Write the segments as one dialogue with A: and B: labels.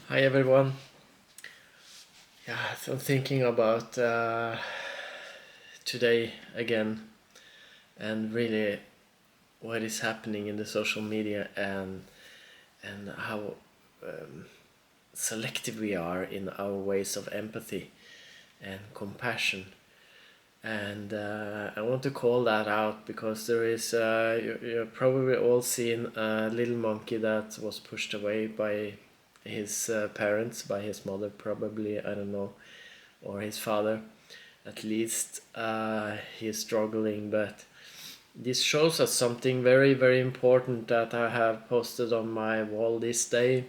A: Hi everyone. Yeah, so I'm thinking about today again and really what is happening in the social media and how selective we are in our ways of empathy and compassion. And I want to call that out because there is, you've probably all seen a little monkey that was pushed away by his parents, by his mother, probably, I don't know, or his father. At least he's struggling, but this shows us something very, very important that I have posted on my wall this day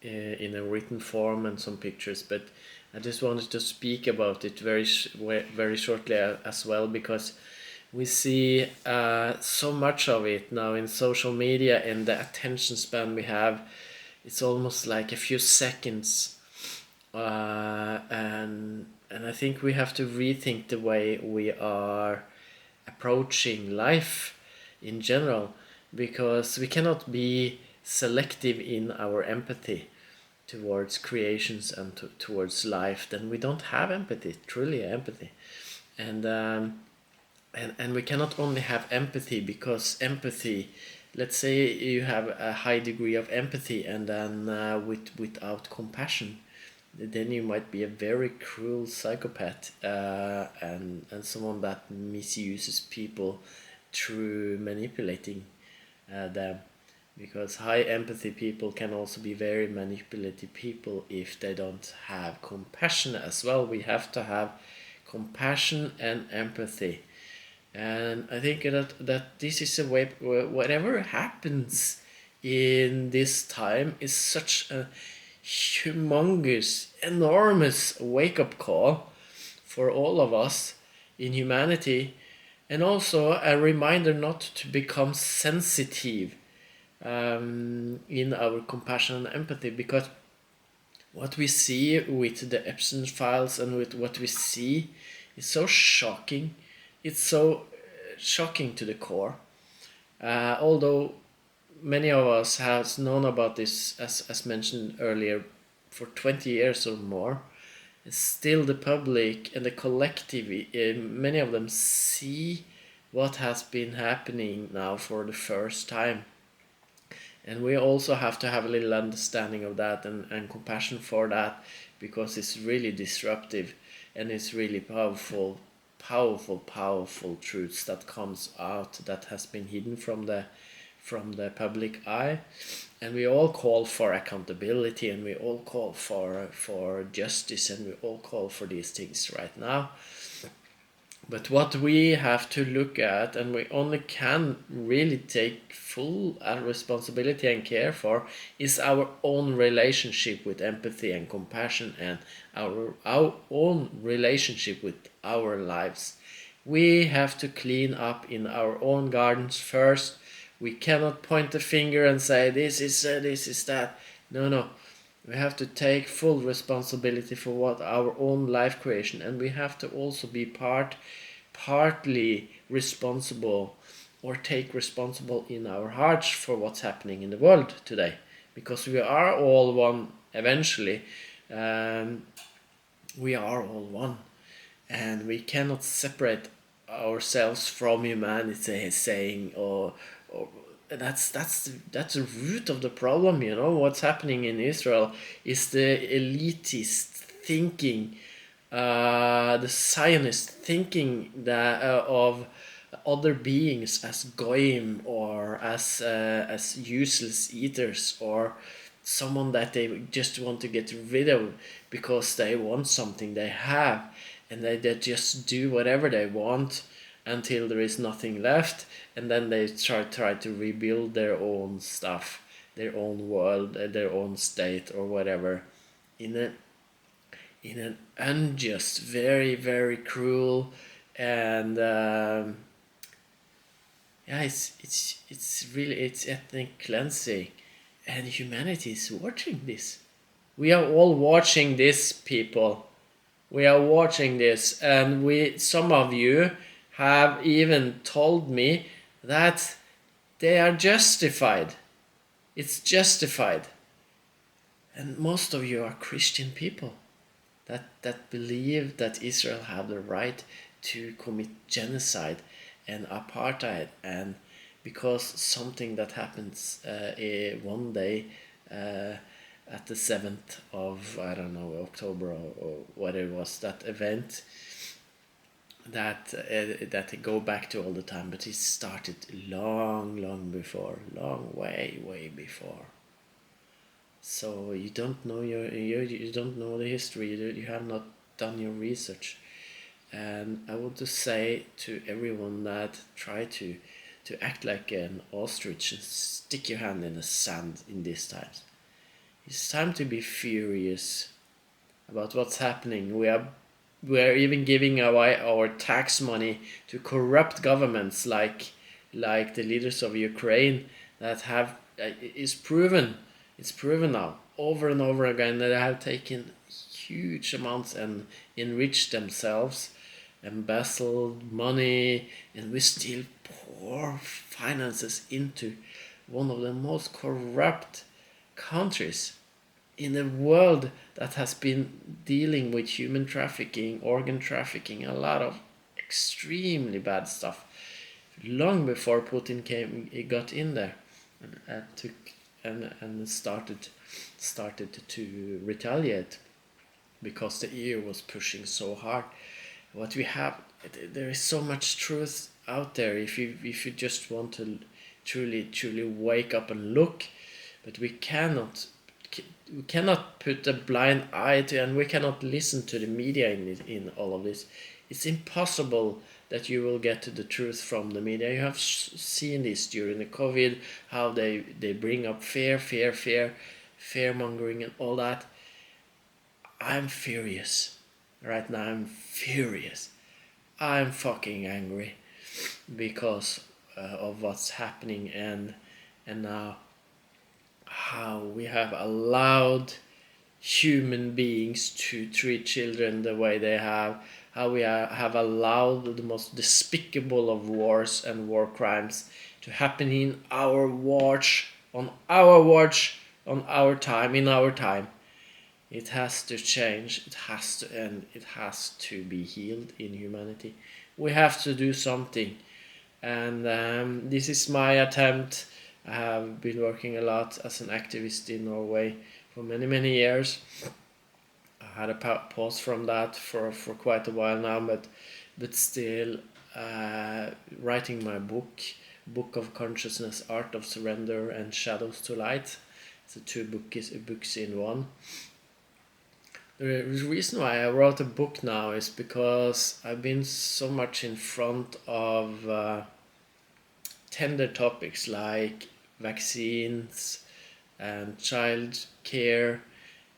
A: in a written form and some pictures. But I just wanted to speak about it very shortly as well, because we see so much of it now in social media, and the attention span we have, it's almost like a few seconds, and I think we have to rethink the way we are approaching life in general, because we cannot be selective in our empathy towards creations and towards life. Then we don't have empathy, truly empathy, and and we cannot only have empathy, because empathy, let's say you have a high degree of empathy and then without compassion, then you might be a very cruel psychopath, and someone that misuses people through manipulating them. Because high empathy people can also be very manipulative people if they don't have compassion as well. We have to have compassion and empathy. And I think that this is a way, whatever happens in this time is such a humongous, enormous wake up call for all of us in humanity, and also a reminder not to become sensitive in our compassion and empathy, because what we see with the Epstein files and with what we see is so shocking. It's so shocking to the core. Although many of us has known about this, as mentioned earlier, for 20 years or more, still the public and the collective, many of them see what has been happening now for the first time. And we also have to have a little understanding of that and compassion for that, because it's really disruptive and it's really powerful truths that comes out that has been hidden from the public eye. And we all call for accountability, and we all call for justice, and we all call for these things right now. But what we have to look at, and we only can really take full responsibility and care for, is our own relationship with empathy and compassion, and our own relationship with our lives. We have to clean up in our own gardens first. We cannot point the finger and say this is that. No. We have to take full responsibility for what our own life creation, and we have to also be partly responsible, or take responsible in our hearts for what's happening in the world today, because we are all one eventually. We are all one, and we cannot separate ourselves from humanity, saying, or that's the root of the problem. What's happening in Israel is the elitist thinking, the Zionist thinking that of other beings as goyim, or as useless eaters, or someone that they just want to get rid of because they want something they have, and they just do whatever they want until there is nothing left, and then they try to rebuild their own stuff, their own world, their own state, or whatever, in an unjust, very, very cruel, and yeah, it's really, it's ethnic cleansing, and humanity is watching this. We are all watching this, people. We are watching this, and some of you have even told me that they are justified. It's justified. And most of you are Christian people that believe that Israel have the right to commit genocide and apartheid, and because something that happens one day at the 7th of, I don't know, October or what it was, that event that they go back to all the time, but it started long before, way before. So you don't know you don't know the history. You have not done your research, and I want to say to everyone that try to act like an ostrich and stick your hand in the sand in these times. It's time to be furious about what's happening. We are even giving away our tax money to corrupt governments like the leaders of Ukraine that have is proven. It's proven now over and over again that they have taken huge amounts and enriched themselves, embezzled money, and we still pour finances into one of the most corrupt countries in the world that has been dealing with human trafficking, organ trafficking, a lot of extremely bad stuff long before Putin got in there and took and started to retaliate because the EU was pushing so hard. What we have, there is so much truth out there if you just want to truly wake up and look, but we cannot put a blind eye to, and we cannot listen to the media in all of this. It's impossible that you will get to the truth from the media. You have seen this during the COVID, how they bring up fear mongering and all that. I'm furious right now. I'm furious. I'm fucking angry because of what's happening, and now how we have allowed human beings to treat children the way they have, how we have allowed the most despicable of wars and war crimes to happen in our watch, on our time, in our time. It has to change, it has to end, it has to be healed in humanity. We have to do something, and this is my attempt. I have been working a lot as an activist in Norway for many years. I had a pause from that for quite a while now, but still writing my book of consciousness, art of surrender, and shadows to light. It's two books in one. The reason why I wrote a book now is because I've been so much in front of tender topics like vaccines and child care,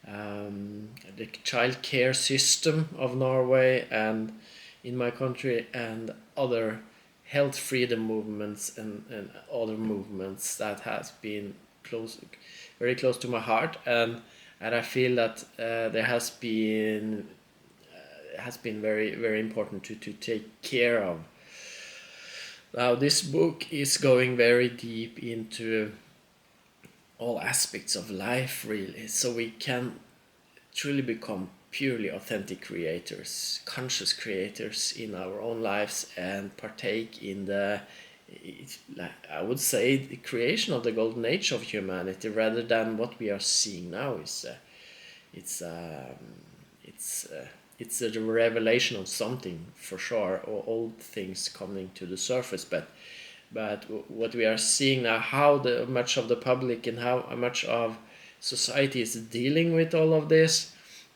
A: the child care system of Norway and in my country, and other health freedom movements and other movements that has been very close to my heart, and I feel that there has been very important to take care of. Now this book is going very deep into all aspects of life, really, so we can truly become purely authentic creators, conscious creators in our own lives, and partake in I would say, the creation of the golden age of humanity, rather than what we are seeing now. It's a revelation of something for sure, or old things coming to the surface, but what we are seeing now, how much of the public and how much of society is dealing with all of this,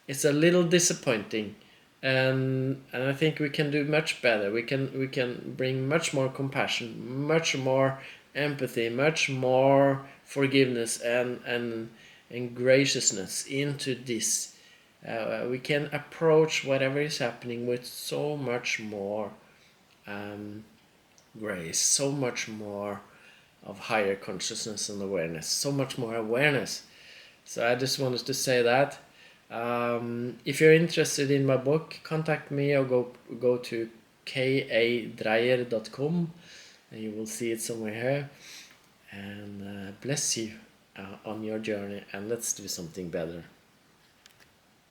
A: it's a little disappointing, and I think we can do much better. We can bring much more compassion, much more empathy, much more forgiveness and graciousness into this. We can approach whatever is happening with so much more grace, so much more of higher consciousness and awareness, so much more awareness. So I just wanted to say that. If you're interested in my book, contact me or go to kadreyer.com and you will see it somewhere here. And bless you. on your journey, and let's do something better.